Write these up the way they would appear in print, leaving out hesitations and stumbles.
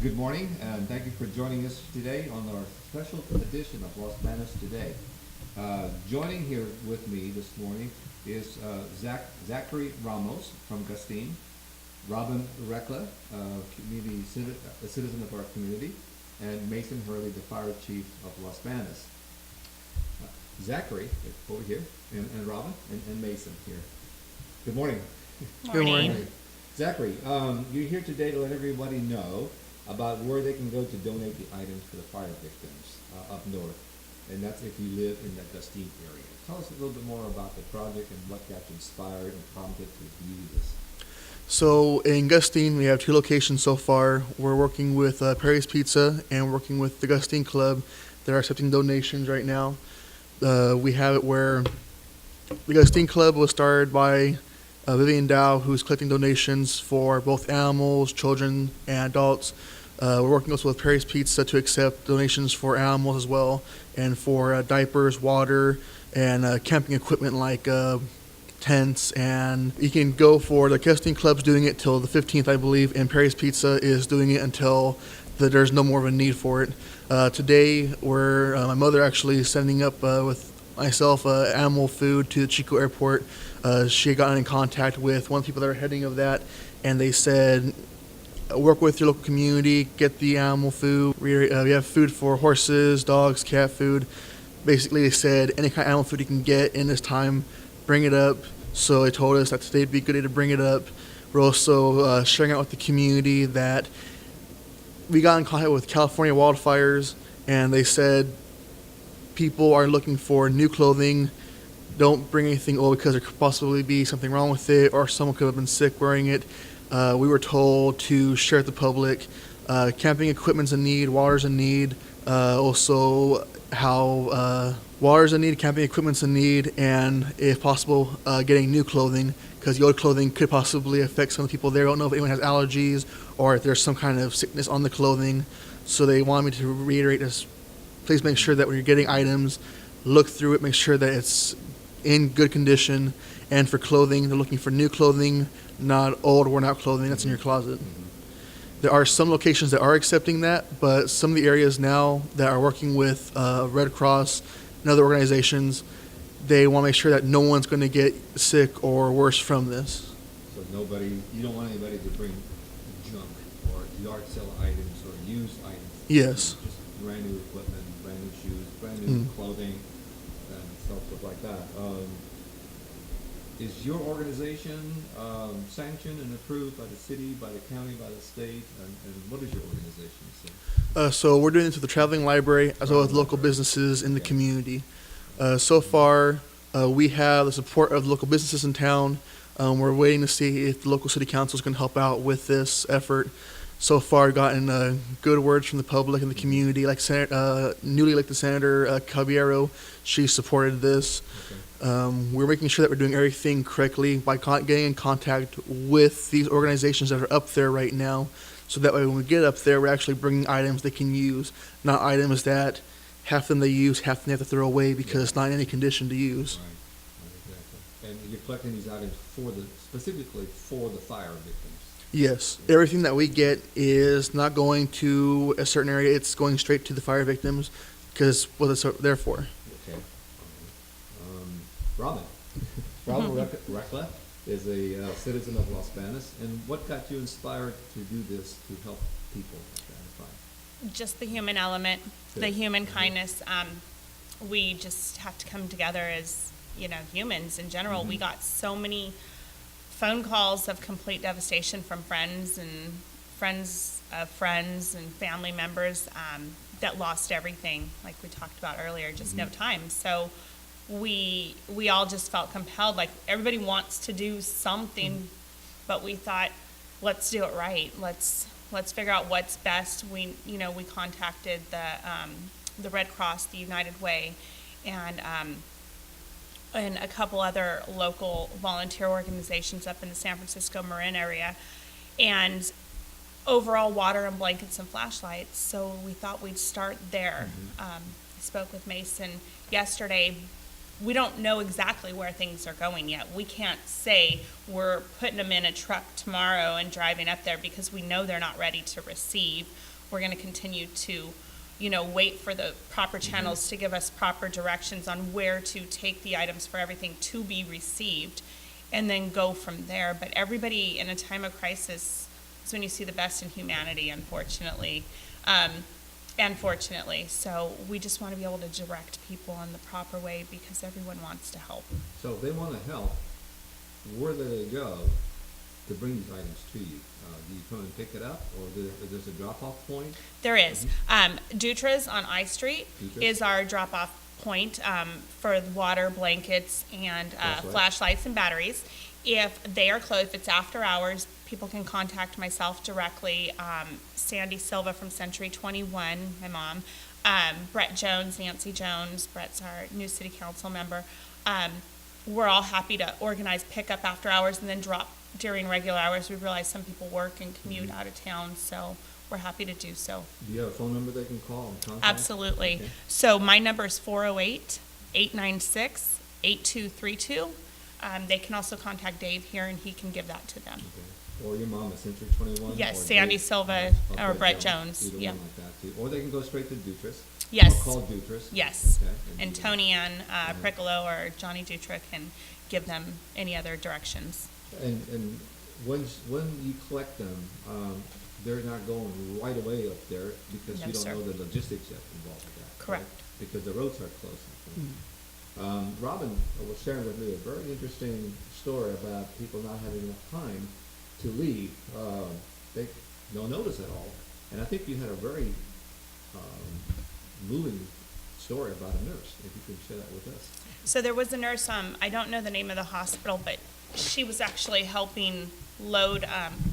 Good morning, and thank you for joining us today on our special edition of Los Banos Today. Joining here with me this morning is Zachery Ramos from Gustine, Robin Recla, a citizen of our community, and Mason Hurley, the fire chief of Los Banos. Zachary, over here, and Robin, and Mason here. Good morning. Good morning. Zachary, you're here today to let everybody know about where they can go to donate the items for the fire victims up north, and that's if you live in the Gustine area. Tell us a little bit more about the project and what got you inspired and prompted to do this. So in Gustine, we have 2 locations so far. We're working with Perry's Pizza and working with the Gustine Club. They're accepting donations right now. We have it where the Gustine Club was started by Vivian Dow, who's collecting donations for both animals, children, and adults. We're working also with Perry's Pizza to accept donations for animals as well, and for diapers, water, and camping equipment like tents. And you can go for the Gustine Club's doing it till the 15th, I believe, and Perry's Pizza is doing it until there's no more of a need for it. Today, my mother actually sending up with myself animal food to the Chico Airport. She had gotten in contact with one of the people that are heading of that, and they said, work with your local community, get the animal food. We have food for horses, dogs, cat food. Basically, they said any kind of animal food you can get in this time, bring it up. So they told us that today'd be a good day to bring it up. We're also sharing out with the community that we got in contact with California wildfires, and they said people are looking for new clothing. Don't bring anything old because there could possibly be something wrong with it, or someone could have been sick wearing it. We were told to share with the public. Camping equipment's in need, water's in need, also how water's in need, camping equipment's in need, and if possible, getting new clothing, because the old clothing could possibly affect some of the people there. I don't know if anyone has allergies or if there's some kind of sickness on the clothing. So they want me to reiterate this. Please make sure that when you're getting items, look through it, make sure that it's in good condition. And for clothing, they're looking for new clothing, not old, worn out clothing that's in your closet. There are some locations that are accepting that, but some of the areas now that are working with Red Cross and other organizations, they want to make sure that no one's going to get sick or worse from this. So you don't want anybody to bring junk or yard sale items or used items. Yes. Just brand new equipment, brand new shoes, brand new clothing, and stuff like that. Is your organization sanctioned and approved by the city, by the county, by the state, and what is your organization? So we're doing this with the Traveling Library as well as local businesses in the community. So far, we have the support of local businesses in town. We're waiting to see if the local city council is going to help out with this effort. So far, gotten good words from the public and the community. Like newly elected Senator Caballero, she supported this. Okay. We're making sure that we're doing everything correctly by getting in contact with these organizations that are up there right now, so that way when we get up there, we're actually bringing items they can use, not items that half of them they use, half of them they have to throw away because it's not in any condition to use. Right, exactly. And you're collecting these items specifically for the fire victims. Yes, everything that we get is not going to a certain area, it's going straight to the fire victims because what it's there for. Okay. Robin. Robin Recla is a citizen of Los Banos. And what got you inspired to do this to help people identify? Just the human element, the human kindness. We just have to come together as, humans in general. We got so many phone calls of complete devastation from friends and friends of friends and family members that lost everything, like we talked about earlier, just no time. So we all just felt compelled, like everybody wants to do something, but we thought, let's do it right. Let's figure out what's best. We contacted the Red Cross, the United Way, and a couple other local volunteer organizations up in the San Francisco Marin area, and overall water and blankets and flashlights. So we thought we'd start there. I spoke with Mason yesterday. we don't know exactly where things are going yet. We can't say we're putting them in a truck tomorrow and driving up there because we know they're not ready to receive. We're going to continue to, wait for the proper channels to give us proper directions on where to take the items for everything to be received, and then go from there. But everybody in a time of crisis is when you see the best in humanity, unfortunately. So we just want to be able to direct people in the proper way because everyone wants to help. So if they want to help, where do they go to bring these items to you? Do you come and pick it up, or there's a drop-off point? There is. Dutra's on I Street is our drop-off point for water, blankets, and flashlights and batteries. If they are closed, if it's after hours, people can contact myself directly. Sandy Silva from Century 21, my mom. Brett Jones, Nancy Jones. Brett's our new city council member. We're all happy to organize pickup after hours and then drop during regular hours. We realize some people work and commute out of town, so we're happy to do so. Do you have a phone number they can call and contact? Absolutely. Okay. So my number is 408-896-8232. They can also contact Dave here, and he can give that to them. Okay. Or your mom at Century 21? Yes, or Sandy Dave, Silva or Brett Jones. Either Yep. one like that too. Or they can go straight to Dutra's. Yes. Or call Dutra's. Yes. Okay. And Tony Ann Priccolo or Johnny Dutra can give them any other directions. And when you collect them, they're not going right away up there because No, you don't sir. know the logistics yet involved with that. Correct. Right? Because the roads are closed. Robin was sharing with me a very interesting story about people not having enough time to leave. They no notice at all. And I think you had a very moving story about a nurse. If you can share that with us. So there was a nurse, I don't know the name of the hospital, but she was actually helping load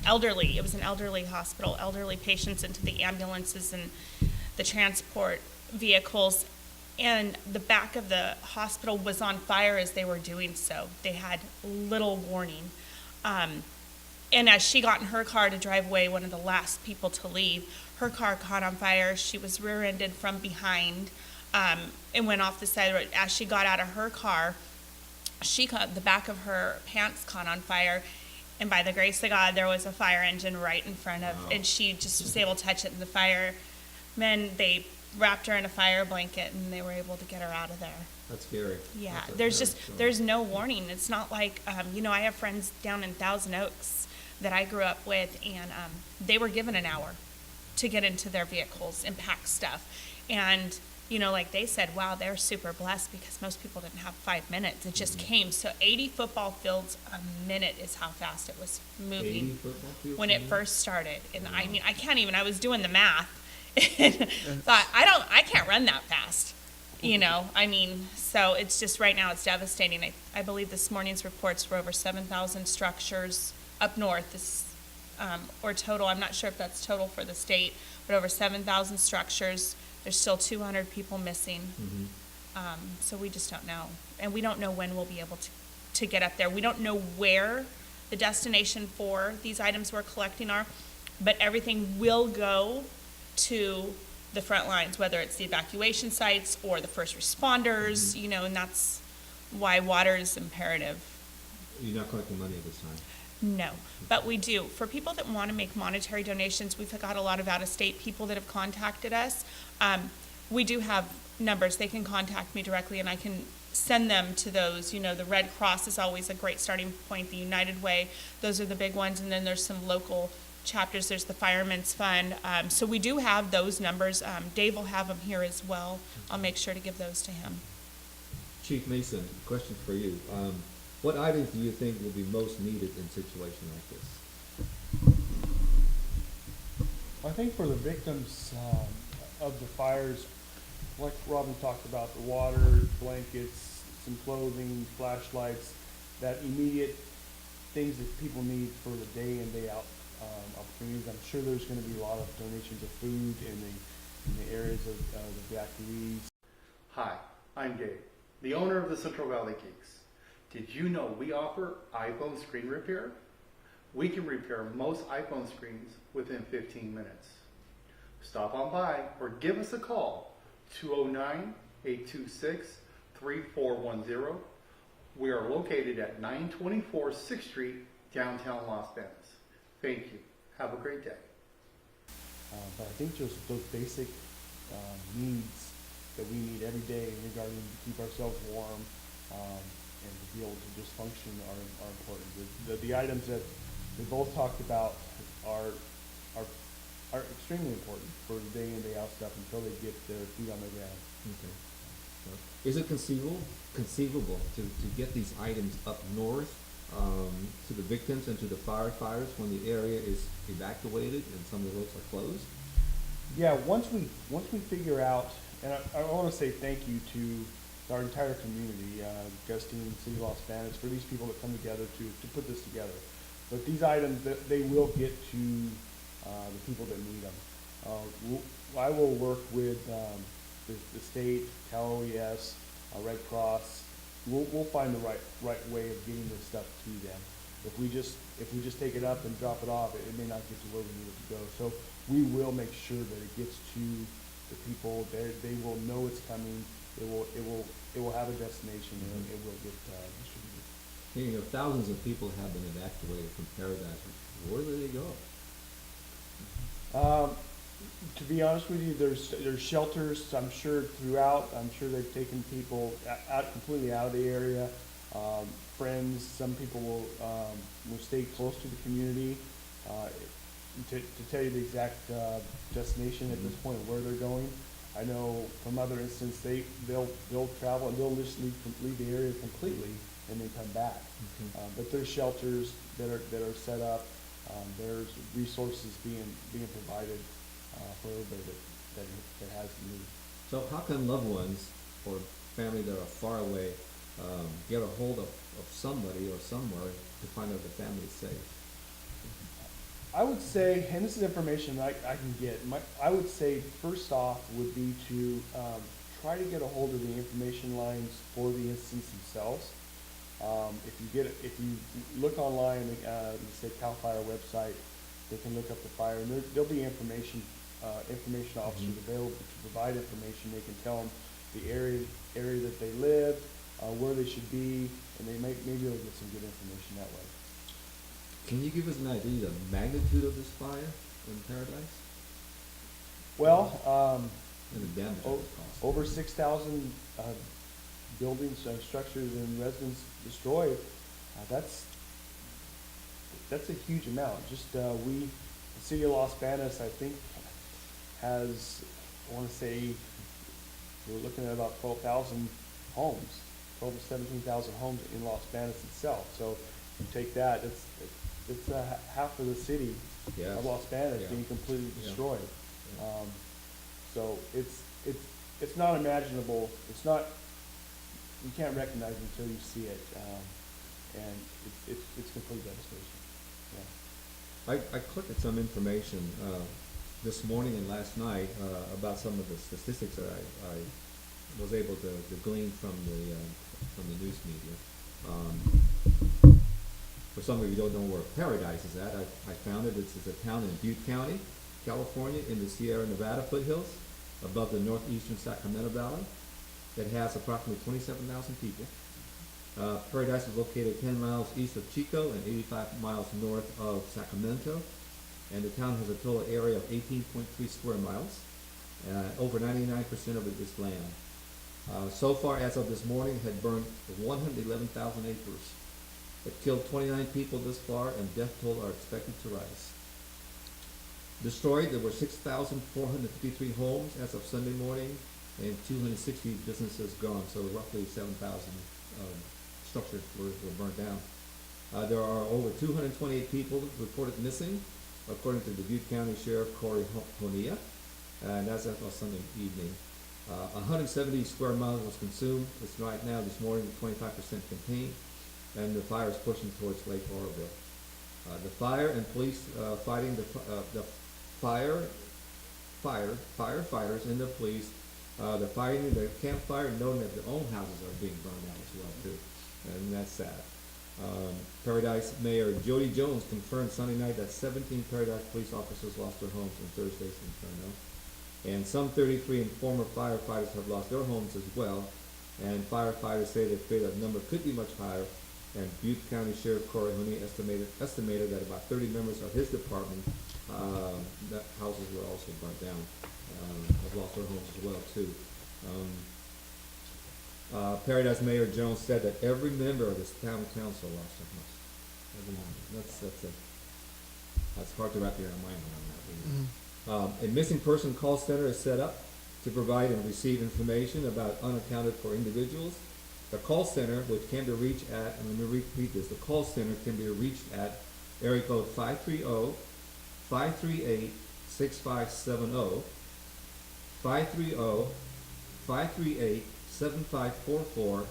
elderly. It was an elderly hospital, elderly patients into the ambulances and the transport vehicles. And the back of the hospital was on fire as they were doing so. They had little warning. And as she got in her car to drive away, one of the last people to leave, her car caught on fire. She was rear-ended from behind and went off the side of the road. As she got out of her car, the back of her pants caught on fire. And by the grace of God, there was a fire engine right in front of, and she just was able to touch it. And the firemen, they wrapped her in a fire blanket, and they were able to get her out of there. That's scary. Yeah, That's there's no warning. It's not like, I have friends down in Thousand Oaks that I grew up with, and they were given an hour to get into their vehicles and pack stuff. And, like they said, wow, they're super blessed because most people didn't have 5 minutes. It just came. So 80 football fields a minute is how fast it was moving 80 football fields when a it minute? first started. And I mean, I can't even, I was doing the math and thought, I can't run that fast. So it's just right now it's devastating. I believe this morning's reports were over 7,000 structures up north, or total. I'm not sure if that's total for the state, but over 7,000 structures. There's still 200 people missing. So we just don't know. And we don't know when we'll be able to get up there. We don't know where the destination for these items we're collecting are, but everything will go to the front lines, whether it's the evacuation sites or the first responders, and that's why water is imperative. You're not collecting money at this time? No, but we do. For people that want to make monetary donations, we've got a lot of out-of-state people that have contacted us. We do have numbers. They can contact me directly, and I can send them to those. The Red Cross is always a great starting point, the United Way. Those are the big ones, and then there's some local chapters. There's the Fireman's Fund. So we do have those numbers. Dave will have them here as well. I'll make sure to give those to him. Chief Mason, question for you. What items do you think will be most needed in a situation like this? I think for the victims of the fires, like Robin talked about, the water, blankets, some clothing, flashlights, that immediate things that people need for the day in, day out opportunities. I'm sure there's going to be a lot of donations of food in the areas of the evacuees. Hi, I'm Dave, the owner of the Central Valley Geeks. Did you know we offer iPhone screen repair? We can repair most iPhone screens within 15 minutes. Stop on by or give us a call, 209-826-3655. 3410. We are located at 924 6th Street, downtown Los Banos. Thank you. Have a great day. But I think just those basic needs that we need every day regarding to keep ourselves warm and to be able to just function are important. The items that we both talked about are extremely important for the day in, day out stuff until they get their feet on the ground. Okay. So, is it conceivable to get these items up north to the victims and to the firefighters when the area is evacuated and some of the roads are closed? Yeah, once we figure out, and I want to say thank you to our entire community, Gustine, City of Los Banos, for these people that come together to put this together. But these items, they will get to the people that need them. I will work with the state, Cal OES, Red Cross. We'll find the right way of getting this stuff to them. If we just take it up and drop it off, it may not get to where we need it to go. So we will make sure that it gets to the people. They will know it's coming. It will have a destination, and it will get distributed. You know, thousands of people have been evacuated from Paradise. Where do they go? To be honest with you, there's shelters, I'm sure, throughout. I'm sure they've taken people completely out of the area. Friends, some people will stay close to the community. To tell you the exact destination at this point of where they're going, I know from other instances they'll travel and they'll just leave the area completely and then come back. But there's shelters that are set up. There's resources being provided for everybody that has need. So how can loved ones or family that are far away get a hold of somebody or somewhere to find out the family is safe? I would say, and this is information I can get, I would say first off would be to try to get a hold of the information lines for the incidents themselves. If you look online, the state CAL FIRE website, they can look up the fire, and there'll be information officers available to provide information. They can tell them the area that they live, where they should be, and they may be able to get some good information that way. Can you give us an idea of the magnitude of this fire in Paradise? Well, And the damage that it caused? over 6,000 buildings, structures, and residents destroyed. That's a huge amount. Just the city of Los Banos, I think, has, I want to say, we're looking at about 12,000 homes, 12 to 17,000 homes in Los Banos itself. So you take that, it's half of the city of Los Banos being completely destroyed. So it's not imaginable. It's not, you can't recognize it until you see it, and it's complete devastation. Yeah. I clicked at some information this morning and last night about some of the statistics that I was able to glean from the news media. For some of you who don't know where Paradise is at, I found it. It's a town in Butte County, California, in the Sierra Nevada foothills, above the northeastern Sacramento Valley. It has approximately 27,000 people. Paradise is located 10 miles east of Chico and 85 miles north of Sacramento. And the town has a total area of 18.3 square miles. Over 99% of it is land. So far, as of this morning, it had burned 111,000 acres. It killed 29 people this far, and death toll are expected to rise. Destroyed, there were 6,453 homes as of Sunday morning, and 260 businesses gone, so roughly 7,000 structures were burned down. There are over 228 people reported missing, according to the Butte County Sheriff Corey Honea, and that's as of Sunday evening. 170 square miles was consumed. It's right now, this morning, 25% contained, and the fire is pushing towards Lake Oroville. The fire and police fighting the firefighters and the police. They're fighting the campfire, knowing that their own houses are being burned out as well too, and that's sad. Paradise Mayor Jody Jones confirmed Sunday night that 17 Paradise police officers lost their homes in Thursday's inferno, and some 33 former firefighters have lost their homes as well. And firefighters say they fear that number could be much higher. And Butte County Sheriff Corey Honey estimated that about 30 members of his department, that houses were also burnt down, have lost their homes as well too. Paradise Mayor Jones said that every member of this town council lost their house. Every one. That's hard to wrap your mind around that. A missing person call center is set up to provide and receive information about unaccounted for individuals. The call center, which can be reached at, and let me repeat this, the call center can be reached at area code 530-538-6570, 530-538-7544,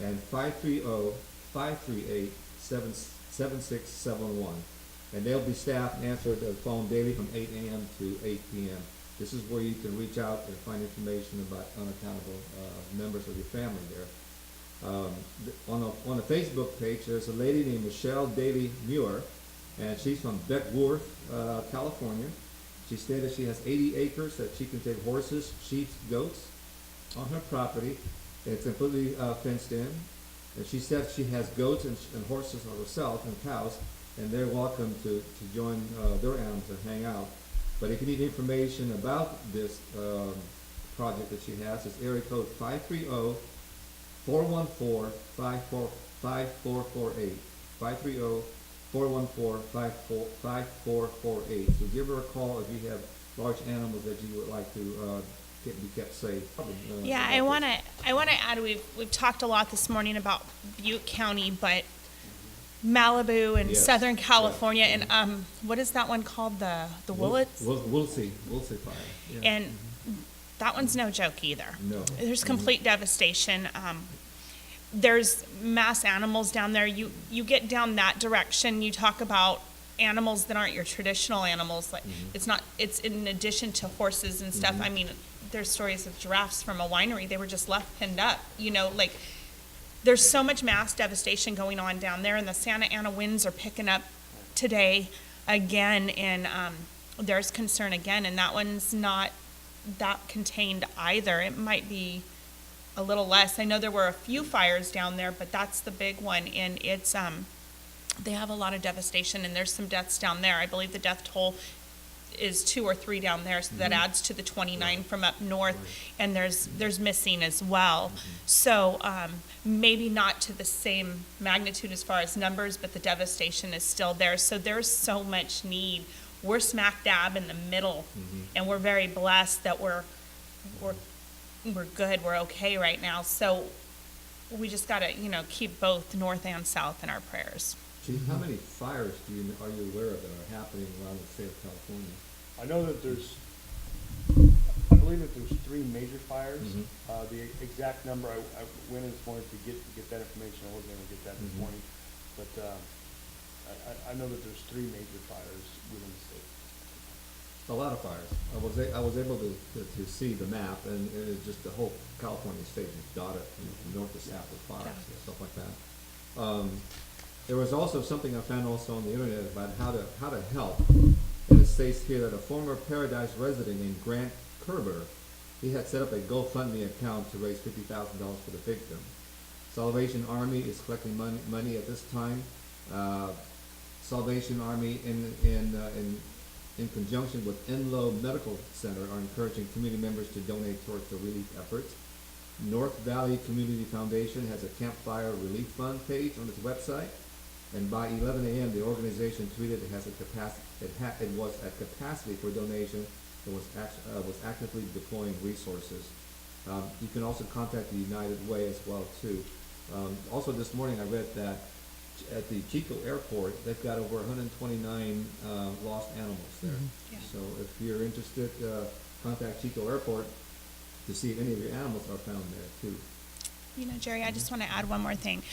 and 530-538-7671. And they'll be staffed and answer the phone daily from 8 a.m. to 8 p.m. This is where you can reach out and find information about unaccountable members of your family there. On the Facebook page, there's a lady named Michelle Daly Muir, and she's from Beckworth, California. She stated she has 80 acres that she can take horses, sheep, goats on her property. It's completely fenced in. And she said she has goats and horses herself and cows, and they're welcome to join their animals and hang out. But if you need information about this project that she has, it's area code 530-414-5448. 530-414-5448. So give her a call if you have large animals that you would like to be kept safe. Yeah, I want to add, we've talked a lot this morning about Butte County, but Malibu and Yes, Southern California, right. and what is that one called? The Willets? We'll see fire. Yeah. And that one's no joke either. No. There's complete devastation. There's mass animals down there. You get down that direction, you talk about animals that aren't your traditional animals. Like it's in addition to horses and stuff. I mean, there's stories of giraffes from a winery. They were just left pinned up. Like there's so much mass devastation going on down there, and the Santa Ana winds are picking up today again, and there's concern again, and that one's not that contained either. It might be a little less. I know there were a few fires down there, but that's the big one, and it's they have a lot of devastation, and there's some deaths down there. I believe the death toll is 2 or 3 down there, so that adds to the 29 from up north, and there's missing as well. So maybe not to the same magnitude as far as numbers, but the devastation is still there. So there's so much need. We're smack dab in the middle, and we're very blessed that we're good, we're okay right now. So we just got to, keep both north and south in our prayers. Chief, how many fires are you aware of that are happening around the state of California? I know that I believe that there's 3 major fires. The exact number, I went in this morning to get that information. I wasn't able to get that this morning, but I know that there's 3 major fires within the state. A lot of fires. I was able to see the map, and it was just the whole California state is dotted from north to south with fires and stuff like that. There was also something I found also on the internet about how to help. And it states here that a former Paradise resident named Grant Kerber, he had set up a GoFundMe account to raise $50,000 for the victim. Salvation Army is collecting money at this time. Salvation Army in conjunction with Enloe Medical Center are encouraging community members to donate towards the relief efforts. North Valley Community Foundation has a Campfire Relief Fund page on its website, and by 11 a.m. the organization tweeted it was at capacity for donation and was actively deploying resources. You can also contact the United Way as well too. Also this morning I read that at the Chico Airport, they've got over 129 lost animals there. So if you're interested, contact Chico Airport to see if any of your animals are found there too. Jerry, I just want to add one more thing.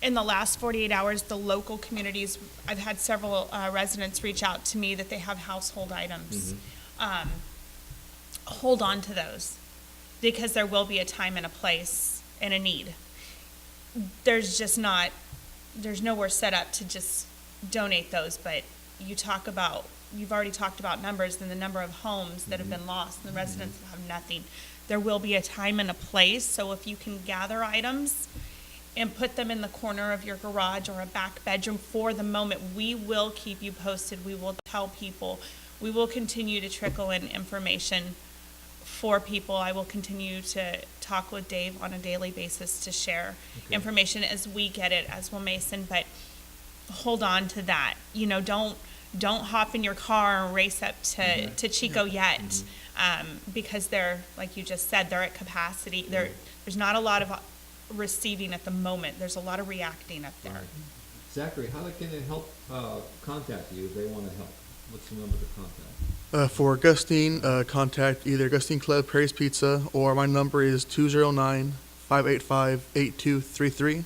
In the last 48 hours, the local communities, I've had several residents reach out to me that they have household items. Hold on to those, because there will be a time and a place and a need. There's nowhere set up to just donate those, but you talk about you've already talked about numbers and the number of homes that have been lost and the residents that have nothing. There will be a time and a place, so if you can gather items and put them in the corner of your garage or a back bedroom for the moment, we will keep you posted. We will tell people. We will continue to trickle in information for people. I will continue to talk with Dave on a daily basis to share information as we get it, as will Mason, but hold on to that. You know, don't hop in your car and race up to Chico yet, because they're, like you just said, they're at capacity. There's not a lot of receiving at the moment. There's a lot of reacting up there. Right. Zachary, how can they help contact you if they want to help? What's the number to contact? For Gustine, contact either Gustine Club, Perry's Pizza, or my number is 209-585-8233.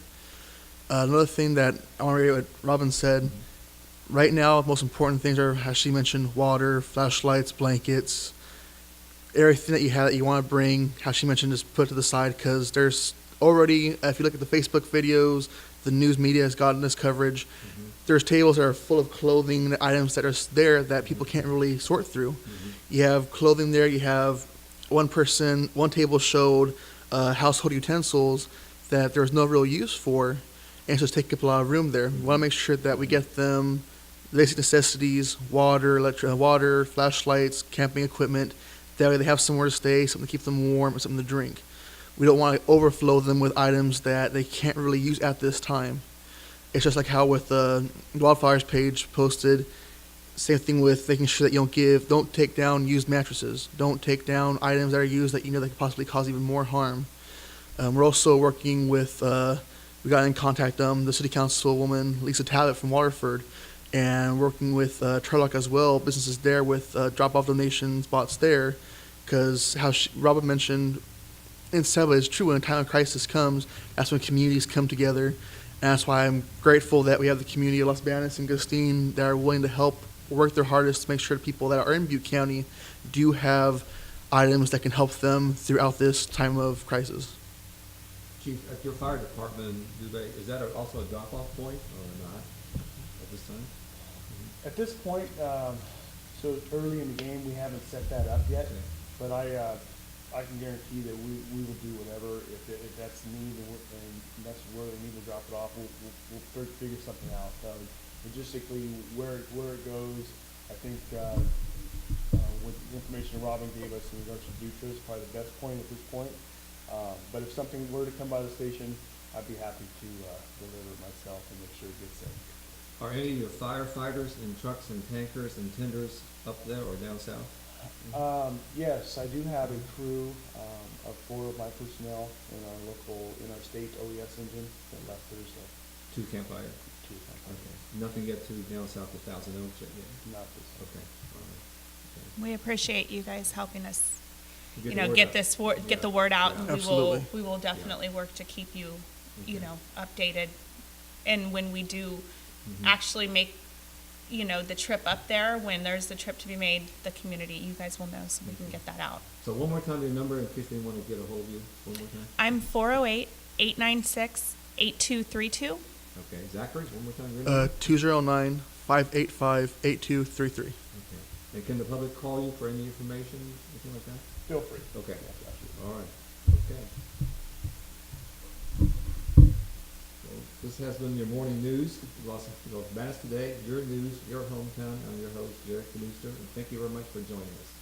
Another thing that I want to reiterate what Robin said, right now, the most important things are, as she mentioned, water, flashlights, blankets, everything that you have that you want to bring, how she mentioned, just put to the side, because there's already, if you look at the Facebook videos, the news media has gotten this coverage. There's tables that are full of clothing items that are there that people can't really sort through. You have clothing there. You have one table showed household utensils that there's no real use for, and it's just taking up a lot of room there. We want to make sure that we get them basic necessities, water, flashlights, camping equipment. That way they have somewhere to stay, something to keep them warm, and something to drink. We don't want to overflow them with items that they can't really use at this time. It's just like how with the wildfires page posted, same thing with making sure that you don't take down used mattresses. Don't take down items that are used that you know that could possibly cause even more harm. We're also working with, we got in contact, the city councilwoman, Lisa Talbot from Waterford, and working with Turlock as well, businesses there with drop-off donation spots there, because how Robin mentioned, in Settlement, it's true, when a time of crisis comes, that's when communities come together. And that's why I'm grateful that we have the community of Los Banos and Gustine that are willing to help work their hardest to make sure people that are in Butte County do have items that can help them throughout this time of crisis. Chief, at your fire department, is that also a drop-off point or not at this time? At this point, so early in the game, we haven't set that up yet, but I can guarantee that we will do whatever, if that's needed and that's where they need to drop it off, we'll figure something out. Logistically, where it goes, I think with the information Robin gave us in regards to Dutra is probably the best point at this point. But if something were to come by the station, I'd be happy to deliver it myself and make sure it gets there. Are any of your firefighters in trucks and tankers and tenders up there or down south? Yes, I do have a crew of 4 of my personnel in our state OES engine that left Thursday. 2 campfire. 2 of my Okay. Nothing yet to down south of Thousand Oaks yet? Not this. Okay. All right. We appreciate you guys helping us, Okay. get the word out, Yeah. and Absolutely. we will definitely work to keep you, updated. And when we do actually make, the trip up there, when there's the trip to be made, the community, you guys will know, so we can get that out. So one more time, your number in case they want to get a hold of you. One more time. I'm 408-896-8232. Okay. Zachary, one more time. Your number. 209-585-8233. Okay. And can the public call you for any information, anything like that? Feel free. Okay. Yes, absolutely. All right. Okay. So this has been your morning news, Los Banos Today, your news, your hometown. I'm your host, Jerry Knoester, and thank you very much for joining us.